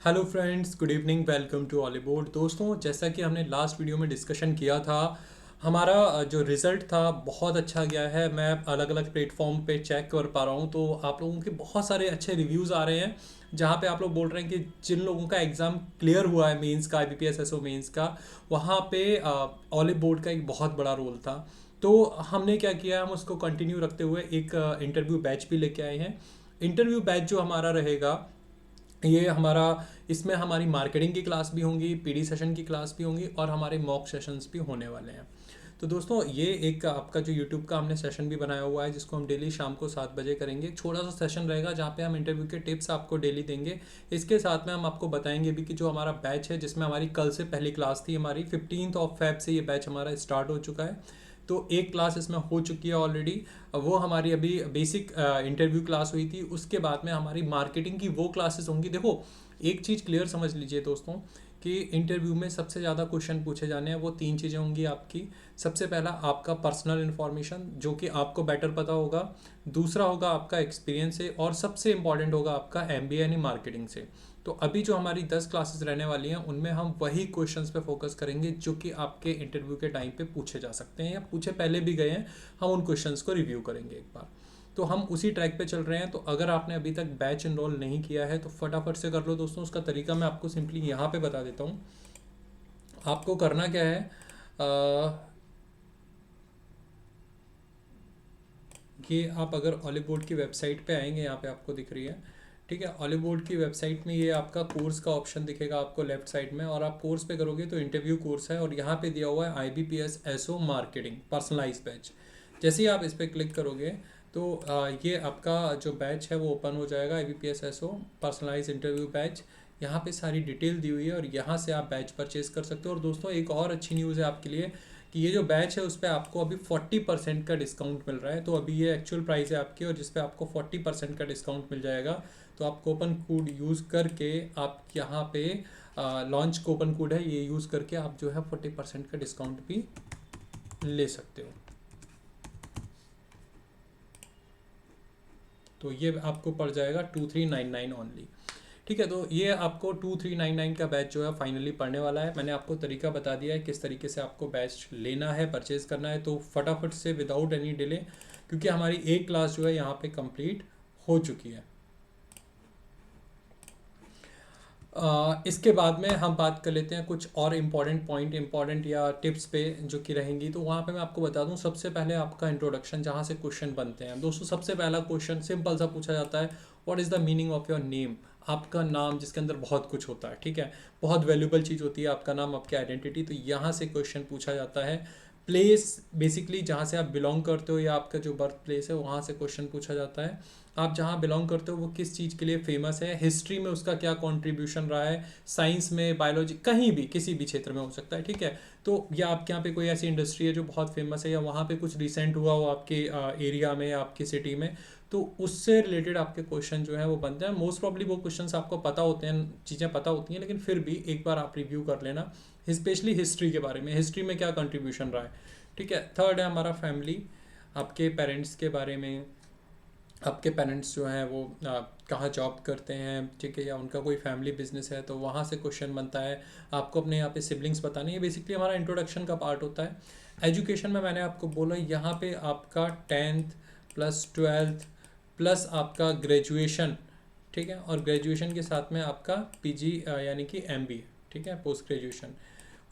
Hello friends, good evening, welcome to Ollywood. दोस्तों, जैसा कि हमने लास्ट वीडियो में डिस्कशन किया था, हमारा जो रिज़ल्ट था बहुत अच्छा गया है। मैं अलग अलग प्लेटफॉर्म पे चेक कर पा रहा हूँ, तो आप लोगों के बहुत सारे अच्छे रिव्यूज़ आ रहे हैं जहाँ पे आप लोग बोल रहे हैं कि जिन लोगों का एग्ज़ाम क्लियर हुआ है, मेंस का, IBPS SO मेंस का, वहाँ पे ऑलिव बोर्ड का एक बहुत बड़ा रोल था। तो हमने क्या किया, हम उसको कंटिन्यू रखते हुए एक इंटरव्यू बैच भी लेके आए हैं। इंटरव्यू बैच जो हमारा रहेगा, ये हमारा, इसमें हमारी मार्केटिंग की क्लास भी होंगी, PD सेशन की क्लास भी होंगी और हमारे मॉक सेशंस भी होने वाले हैं। तो दोस्तों, ये एक आपका जो यूट्यूब का हमने सेशन भी बनाया हुआ है, जिसको हम डेली शाम को 7 बजे करेंगे। छोटा सा सेशन रहेगा जहाँ पे हम इंटरव्यू के टिप्स आपको डेली देंगे। इसके साथ में हम आपको बताएंगे भी कि जो हमारा बैच है, जिसमें हमारी कल से पहली क्लास थी, हमारी 15 फेब से ये बैच हमारा स्टार्ट हो चुका है। तो एक क्लास इसमें हो चुकी है ऑलरेडी। वो हमारी अभी बेसिक इंटरव्यू क्लास हुई थी। उसके बाद में हमारी मार्केटिंग की वो क्लासेस होंगी। देखो, एक चीज़ क्लियर समझ लीजिए दोस्तों, कि इंटरव्यू में सबसे ज़्यादा क्वेश्चन पूछे जाने हैं, वो 3 चीज़ें होंगी आपकी। सबसे पहला आपका पर्सनल इन्फॉर्मेशन, जो कि आपको बेटर पता होगा। दूसरा होगा आपका एक्सपीरियंस से, और सबसे इंपॉर्टेंट होगा आपका MBA यानी मार्केटिंग से। तो अभी जो हमारी 10 क्लासेस रहने वाली हैं, उनमें हम वही क्वेश्चंस पे फोकस करेंगे जो कि आपके इंटरव्यू के टाइम पे पूछे जा सकते हैं या पूछे पहले भी गए हैं। हम उन क्वेश्चंस को रिव्यू करेंगे एक बार। तो हम उसी ट्रैक पे चल रहे हैं। तो अगर आपने अभी तक बैच इनरोल नहीं किया है तो फटाफट से कर लो दोस्तों। उसका तरीका मैं आपको सिंपली यहाँ पे बता देता हूँ। आपको करना क्या है, ये आप अगर ऑलिव बोर्ड की वेबसाइट पे आएंगे, यहाँ पे आपको दिख रही है, ठीक है। ऑलिव बोर्ड की वेबसाइट में ये आपका कोर्स का ऑप्शन दिखेगा आपको लेफ्ट साइड में, और आप कोर्स पे करोगे तो इंटरव्यू कोर्स है, और यहाँ पे दिया हुआ है IBPS SO marketing personalise batch. जैसे ही आप इस पर क्लिक करोगे तो ये आपका जो बैच है वो ओपन हो जाएगा, IBPS SO personalise interview batch. यहाँ पे सारी डिटेल दी हुई है, और यहाँ से आप बैच परचेज कर सकते हो। और दोस्तों, एक और अच्छी न्यूज़ है आपके लिए, कि ये जो बैच है उस पर आपको अभी 40% का डिस्काउंट मिल रहा है। तो अभी ये एक्चुअल प्राइस है आपकी, और जिस पे आपको 40% का डिस्काउंट मिल जाएगा। तो आप कूपन कोड यूज़ करके, आप यहाँ पे लॉन्च कूपन कोड है, ये यूज़ करके आप जो है 40% का डिस्काउंट भी ले सकते हो। तो ये आपको पड़ जाएगा 2399 ओनली। ठीक है, तो ये आपको 2399 का बैच जो है फाइनली पड़ने वाला है। मैंने आपको तरीका बता दिया है किस तरीके से आपको बैच लेना है, परचेज करना है। तो फटाफट से विदाउट एनी डिले, क्योंकि हमारी एक क्लास जो है यहाँ पे कंप्लीट हो चुकी है। इसके बाद में हम बात कर लेते हैं कुछ और इम्पॉर्टेंट पॉइंट, इम्पॉर्टेंट या टिप्स पे जो कि रहेंगी। तो वहाँ पे मैं आपको बता दूँ, सबसे पहले आपका इंट्रोडक्शन, जहाँ से क्वेश्चन बनते हैं दोस्तों। सबसे पहला क्वेश्चन सिंपल सा पूछा जाता है, what is the meaning of your name. आपका नाम, जिसके अंदर बहुत कुछ होता है, ठीक है, बहुत वैल्यूबल चीज़ होती है आपका नाम, आपकी आइडेंटिटी। तो यहाँ से क्वेश्चन पूछा जाता है। प्लेस, बेसिकली जहाँ से आप बिलोंग करते हो या आपका जो बर्थ प्लेस है, वहाँ से क्वेश्चन पूछा जाता है। आप जहाँ बिलोंग करते हो वो किस चीज़ के लिए फेमस है, हिस्ट्री में उसका क्या कंट्रीब्यूशन रहा है, साइंस में, बायोलॉजी, कहीं भी किसी भी क्षेत्र में हो सकता है, ठीक है। तो या आपके यहाँ पे कोई ऐसी इंडस्ट्री है जो बहुत फेमस है, या वहाँ पे कुछ रिसेंट हुआ हो आपके एरिया में या आपकी सिटी में, तो उससे रिलेटेड आपके क्वेश्चन जो है वो बनते हैं। मोस्ट प्रॉब्ली वो क्वेश्चंस आपको पता होते हैं, चीज़ें पता होती हैं, लेकिन फिर भी एक बार आप रिव्यू कर लेना, स्पेशली हिस्ट्री के बारे में, हिस्ट्री में क्या कंट्रीब्यूशन रहा है, ठीक है। थर्ड है हमारा फैमिली, आपके पेरेंट्स के बारे में। आपके पेरेंट्स जो हैं वो कहाँ जॉब करते हैं, ठीक है, या उनका कोई फैमिली बिजनेस है, तो वहाँ से क्वेश्चन बनता है। आपको अपने यहाँ पे सिबलिंग्स बताने, ये बेसिकली हमारा इंट्रोडक्शन का पार्ट होता है। एजुकेशन में मैंने आपको बोला, यहाँ पे आपका 10th प्लस 12th प्लस आपका ग्रेजुएशन, ठीक है, और ग्रेजुएशन के साथ में आपका PG यानी कि MBA, ठीक है, पोस्ट ग्रेजुएशन।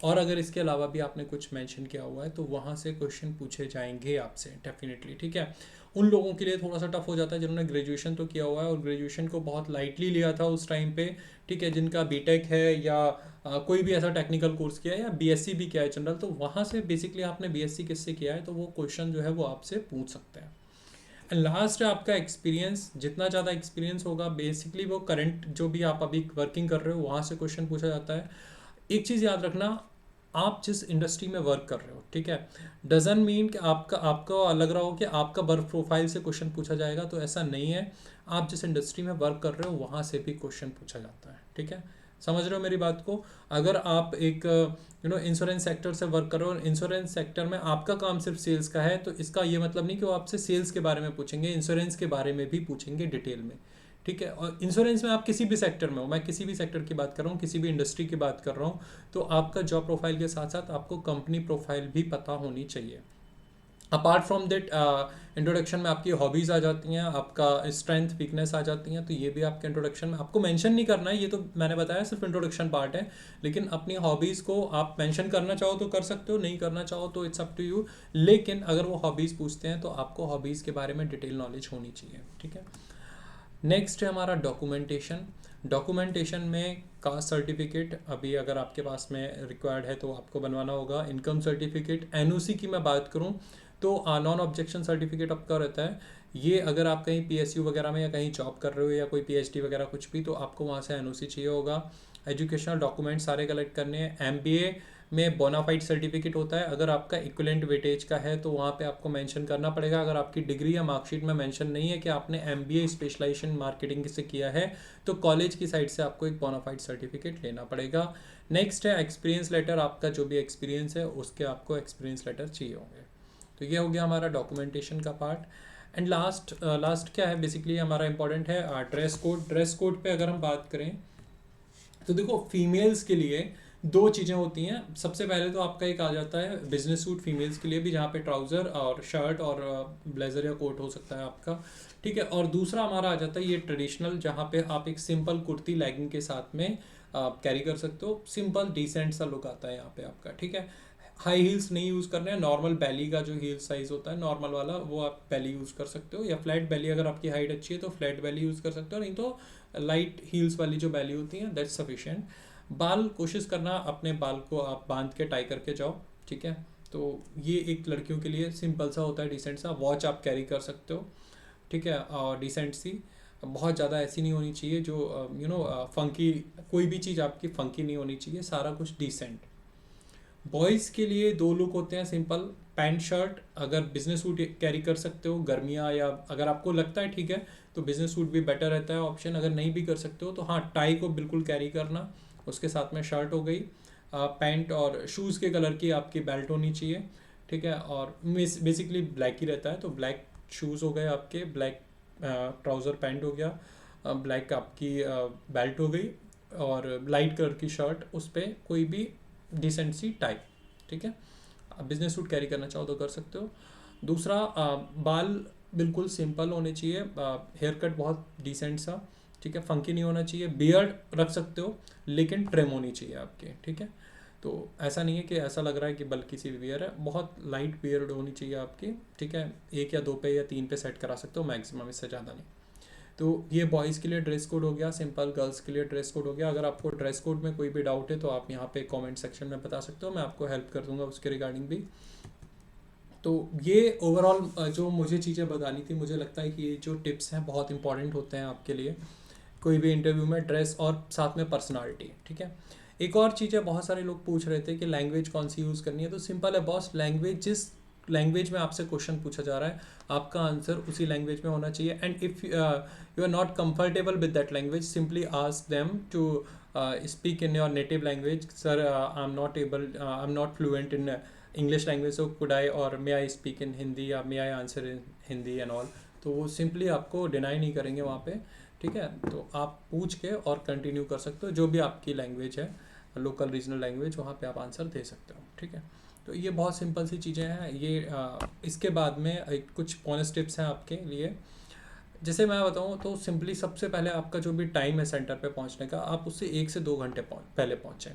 और अगर इसके अलावा भी आपने कुछ मेंशन किया हुआ है तो वहाँ से क्वेश्चन पूछे जाएंगे आपसे डेफिनेटली, ठीक है। उन लोगों के लिए थोड़ा सा टफ हो जाता है जिन्होंने ग्रेजुएशन तो किया हुआ है और ग्रेजुएशन को बहुत लाइटली लिया था उस टाइम पे, ठीक है, जिनका बीटेक है या कोई भी ऐसा टेक्निकल कोर्स किया है या BSc भी किया है जनरल, तो वहाँ से बेसिकली आपने BSc किससे किया है, तो वो क्वेश्चन जो है वो आपसे पूछ सकते हैं। एंड लास्ट है आपका एक्सपीरियंस। जितना ज़्यादा एक्सपीरियंस होगा, बेसिकली वो करंट जो भी आप अभी वर्किंग कर रहे हो वहाँ से क्वेश्चन पूछा जाता है। एक चीज़ याद रखना, आप जिस इंडस्ट्री में वर्क कर रहे हो, ठीक है, डजन मीन कि आपका आपको लग रहा हो कि आपका वर्क प्रोफाइल से क्वेश्चन पूछा जाएगा, तो ऐसा नहीं है। आप जिस इंडस्ट्री में वर्क कर रहे हो वहाँ से भी क्वेश्चन पूछा जाता है, ठीक है। समझ रहे हो मेरी बात को। अगर आप एक इंश्योरेंस सेक्टर से वर्क कर रहे हो, इंश्योरेंस सेक्टर में आपका काम सिर्फ सेल्स का है, तो इसका ये मतलब नहीं कि वो आपसे सेल्स के बारे में पूछेंगे, इंश्योरेंस के बारे में भी पूछेंगे डिटेल में, ठीक है। और इंश्योरेंस में आप किसी भी सेक्टर में हो, मैं किसी भी सेक्टर की बात कर रहा हूँ, किसी भी इंडस्ट्री की बात कर रहा हूँ, तो आपका जॉब प्रोफाइल के साथ साथ आपको कंपनी प्रोफाइल भी पता होनी चाहिए। अपार्ट फ्रॉम दैट इंट्रोडक्शन में आपकी हॉबीज़ आ जाती हैं, आपका स्ट्रेंथ वीकनेस आ जाती हैं, तो ये भी आपके इंट्रोडक्शन में आपको मेंशन नहीं करना है, ये तो मैंने बताया सिर्फ इंट्रोडक्शन पार्ट है। लेकिन अपनी हॉबीज़ को आप मेंशन करना चाहो तो कर सकते हो, नहीं करना चाहो तो इट्स अप टू यू। लेकिन अगर वो हॉबीज़ पूछते हैं तो आपको हॉबीज़ के बारे में डिटेल नॉलेज होनी चाहिए, ठीक है। नेक्स्ट है हमारा डॉक्यूमेंटेशन। डॉक्यूमेंटेशन में कास्ट सर्टिफिकेट अभी अगर आपके पास में रिक्वायर्ड है तो आपको बनवाना होगा। इनकम सर्टिफिकेट, एनओसी की मैं बात करूं तो नॉन ऑब्जेक्शन सर्टिफिकेट आपका रहता है। ये अगर आप कहीं पीएसयू वगैरह में या कहीं जॉब कर रहे हो या कोई पीएचडी वगैरह कुछ भी, तो आपको वहाँ से एनओसी चाहिए होगा। एजुकेशनल डॉक्यूमेंट सारे कलेक्ट करने हैं। एमबीए में बोनाफाइड सर्टिफिकेट होता है, अगर आपका इक्विवेलेंट वेटेज का है तो वहाँ पे आपको मेंशन करना पड़ेगा। अगर आपकी डिग्री या मार्कशीट में मेंशन नहीं है कि आपने एमबीए स्पेशलाइजेशन मार्केटिंग से किया है, तो कॉलेज की साइड से आपको एक बोनाफाइड सर्टिफिकेट लेना पड़ेगा। नेक्स्ट है एक्सपीरियंस लेटर, आपका जो भी एक्सपीरियंस है उसके आपको एक्सपीरियंस लेटर चाहिए होंगे। तो ये हो गया हमारा डॉक्यूमेंटेशन का पार्ट। एंड लास्ट क्या है, बेसिकली हमारा इंपॉर्टेंट है ड्रेस कोड। ड्रेस कोड पे अगर हम बात करें तो देखो, फीमेल्स के लिए दो चीज़ें होती हैं। सबसे पहले तो आपका एक आ जाता है बिजनेस सूट फीमेल्स के लिए भी, जहाँ पे ट्राउज़र और शर्ट और ब्लेज़र या कोट हो सकता है आपका, ठीक है। और दूसरा हमारा आ जाता है ये ट्रेडिशनल, जहाँ पे आप एक सिंपल कुर्ती लेगिंग के साथ में कैरी कर सकते हो। सिंपल डिसेंट सा लुक आता है यहाँ पे आपका, ठीक है। हाई हील्स नहीं यूज़ करने हैं, नॉर्मल बैली का जो हील साइज़ होता है नॉर्मल वाला, वो आप बैली यूज़ कर सकते हो, या फ्लैट बैली अगर आपकी हाइट अच्छी है तो फ्लैट बैली यूज़ कर सकते हो, नहीं तो लाइट हील्स वाली जो बैली होती हैं दैट्स सफिशिएंट। बाल कोशिश करना अपने बाल को आप बांध के टाई करके जाओ, ठीक है। तो ये एक लड़कियों के लिए सिंपल सा होता है, डिसेंट सा। वॉच आप कैरी कर सकते हो, ठीक है, और डिसेंट सी, बहुत ज़्यादा ऐसी नहीं होनी चाहिए जो फंकी, कोई भी चीज़ आपकी फंकी नहीं होनी चाहिए, सारा कुछ डिसेंट। बॉयज़ के लिए दो लुक होते हैं सिंपल, पैंट शर्ट, अगर बिजनेस सूट कैरी कर सकते हो गर्मियाँ, या अगर आपको लगता है ठीक है तो बिजनेस सूट भी बेटर रहता है ऑप्शन। अगर नहीं भी कर सकते हो तो हाँ, टाई को बिल्कुल कैरी करना, उसके साथ में शर्ट हो गई, पैंट और शूज़ के कलर की आपकी बेल्ट होनी चाहिए, ठीक है। और बेसिकली ब्लैक ही रहता है तो ब्लैक शूज़ हो गए आपके, ब्लैक ट्राउज़र पैंट हो गया, ब्लैक आपकी बेल्ट हो गई, और लाइट कलर की शर्ट, उस पर कोई भी डिसेंट सी टाई, ठीक है। आप बिजनेस सूट कैरी करना चाहो तो कर सकते हो। दूसरा बाल बिल्कुल सिंपल होने चाहिए, हेयर कट बहुत डिसेंट सा, ठीक है, फंकी नहीं होना चाहिए। बियर्ड रख सकते हो लेकिन ट्रिम होनी चाहिए आपके, ठीक है। तो ऐसा नहीं है कि ऐसा लग रहा है कि बल्कि सी बियर है, बहुत लाइट बियर्ड होनी चाहिए आपकी, ठीक है। एक या दो पे या तीन पे सेट करा सकते हो मैक्सिमम, इससे ज़्यादा नहीं। तो ये बॉयज़ के लिए ड्रेस कोड हो गया सिंपल, गर्ल्स के लिए ड्रेस कोड हो गया। अगर आपको ड्रेस कोड में कोई भी डाउट है तो आप यहाँ पे कमेंट सेक्शन में बता सकते हो, मैं आपको हेल्प कर दूंगा उसके रिगार्डिंग भी। तो ये ओवरऑल जो मुझे चीज़ें बतानी थी, मुझे लगता है कि ये जो टिप्स हैं बहुत इंपॉर्टेंट होते हैं आपके लिए कोई भी इंटरव्यू में, ड्रेस और साथ में पर्सनालिटी, ठीक है। एक और चीज़ है, बहुत सारे लोग पूछ रहे थे कि लैंग्वेज कौन सी यूज़ करनी है, तो सिंपल है बॉस, लैंग्वेज जिस लैंग्वेज में आपसे क्वेश्चन पूछा जा रहा है आपका आंसर उसी लैंग्वेज में होना चाहिए। And if you are not comfortable with that language, simply ask them to speak in your native language. Sir, I am not fluent in English language, so could I or may I speak in Hindi, या may I answer in Hindi and all. तो वो simply आपको deny नहीं करेंगे वहाँ पे, ठीक है। तो आप पूछ के और कंटिन्यू कर सकते हो, जो भी आपकी लैंग्वेज है, लोकल रीजनल लैंग्वेज, वहाँ पे आप आंसर दे सकते हो, ठीक है। तो ये बहुत सिंपल सी चीज़ें हैं ये। इसके बाद में कुछ बोनस टिप्स हैं आपके लिए। जैसे मैं बताऊँ तो सिंपली सबसे पहले आपका जो भी टाइम है सेंटर पे पहुंचने का, आप उससे 1 से 2 घंटे पहले पहुंचें।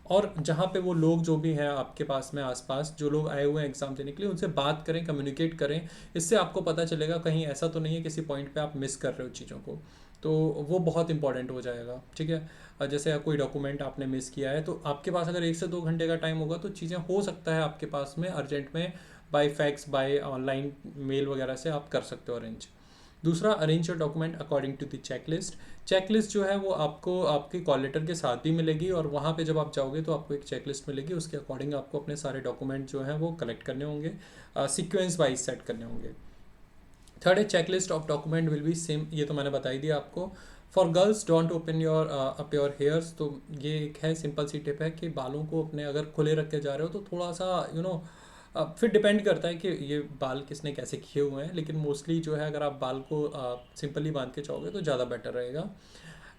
और जहाँ पे वो लोग जो भी हैं आपके पास में आसपास, जो लोग आए हुए हैं एग्ज़ाम देने के लिए, उनसे बात करें, कम्युनिकेट करें। इससे आपको पता चलेगा कहीं ऐसा तो नहीं है किसी पॉइंट पे आप मिस कर रहे हो चीज़ों को, तो वो बहुत इंपॉर्टेंट हो जाएगा, ठीक है। जैसे कोई डॉक्यूमेंट आपने मिस किया है तो आपके पास अगर 1 से 2 घंटे का टाइम होगा तो चीज़ें हो सकता है आपके पास में अर्जेंट में by fax, by online mail वगैरह से आप कर सकते हो अरेंज। दूसरा, arrange your document according to the checklist. Checklist जो है वो आपको आपके कॉल लेटर के साथ भी मिलेगी, और वहाँ पे जब आप जाओगे तो आपको एक चेकलिस्ट मिलेगी, उसके अकॉर्डिंग आपको अपने सारे डॉक्यूमेंट जो हैं वो कलेक्ट करने होंगे, सीक्वेंस वाइज सेट करने होंगे। थर्ड है, checklist of document will be same, ये तो मैंने बता ही दिया आपको। For girls, don't open your up your hairs, तो ये एक है सिंपल सी टिप है कि बालों को अपने अगर खुले रख के जा रहे हो तो थोड़ा सा फिर डिपेंड करता है कि ये बाल किसने कैसे किए हुए हैं, लेकिन मोस्टली जो है अगर आप बाल को सिंपली बांध के चाहोगे तो ज़्यादा बेटर रहेगा।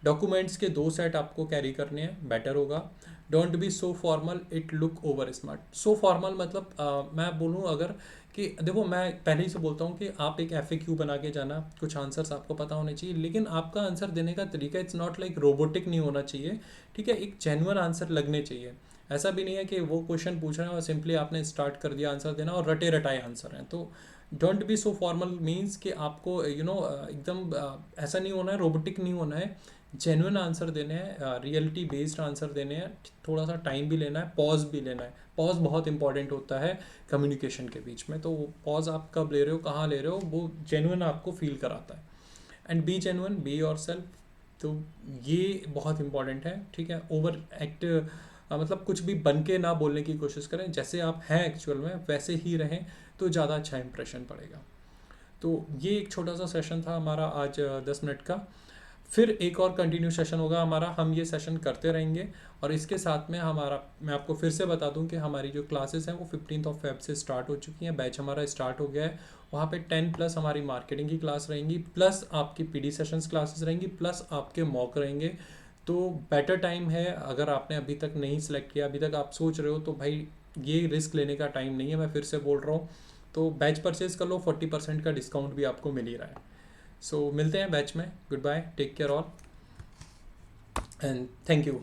डॉक्यूमेंट्स के 2 सेट आपको कैरी करने हैं, बेटर होगा। Don't be so formal it look over smart. So formal मतलब मैं बोलूँ अगर कि देखो, मैं पहले ही से बोलता हूँ कि आप एक FAQ बना के जाना, कुछ आंसर्स आपको पता होने चाहिए, लेकिन आपका आंसर देने का तरीका इट्स नॉट लाइक रोबोटिक नहीं होना चाहिए, ठीक है। एक जेन्युइन आंसर लगने चाहिए। ऐसा भी नहीं है कि वो क्वेश्चन पूछ रहे हैं और सिंपली आपने स्टार्ट कर दिया आंसर देना और रटे रटाए आंसर हैं। तो don't be so formal means कि आपको एकदम ऐसा नहीं होना है, रोबोटिक नहीं होना है। जेन्युइन आंसर देने हैं, रियलिटी बेस्ड आंसर देने हैं। थोड़ा सा टाइम भी लेना है, पॉज भी लेना है। पॉज बहुत इंपॉर्टेंट होता है कम्युनिकेशन के बीच में। तो पॉज आप कब ले रहे हो, कहाँ ले रहे हो, वो जेन्युइन आपको फील कराता है। And B genuine, be your self. तो ये बहुत इंपॉर्टेंट है, ठीक है। ओवर एक्ट मतलब कुछ भी बन के ना बोलने की कोशिश करें, जैसे आप हैं एक्चुअल में वैसे ही रहें, तो ज़्यादा अच्छा इंप्रेशन पड़ेगा। तो ये एक छोटा सा सेशन था हमारा आज 10 मिनट का। फिर एक और कंटिन्यू सेशन होगा हमारा, हम ये सेशन करते रहेंगे। और इसके साथ में हमारा, मैं आपको फिर से बता दूं कि हमारी जो क्लासेस हैं वो 15 फेब से स्टार्ट हो चुकी हैं। बैच हमारा स्टार्ट हो गया है। वहाँ पे 10+ हमारी मार्केटिंग की क्लास रहेंगी, प्लस आपकी PD सेशंस क्लासेस रहेंगी, प्लस आपके मॉक रहेंगे। तो बेटर टाइम है, अगर आपने अभी तक नहीं सिलेक्ट किया, अभी तक आप सोच रहे हो, तो भाई ये रिस्क लेने का टाइम नहीं है, मैं फिर से बोल रहा हूँ। तो बैच परचेज कर लो, 40% का डिस्काउंट भी आपको मिल ही रहा है। सो मिलते हैं बैच में। Goodbye, take care all, and thank you.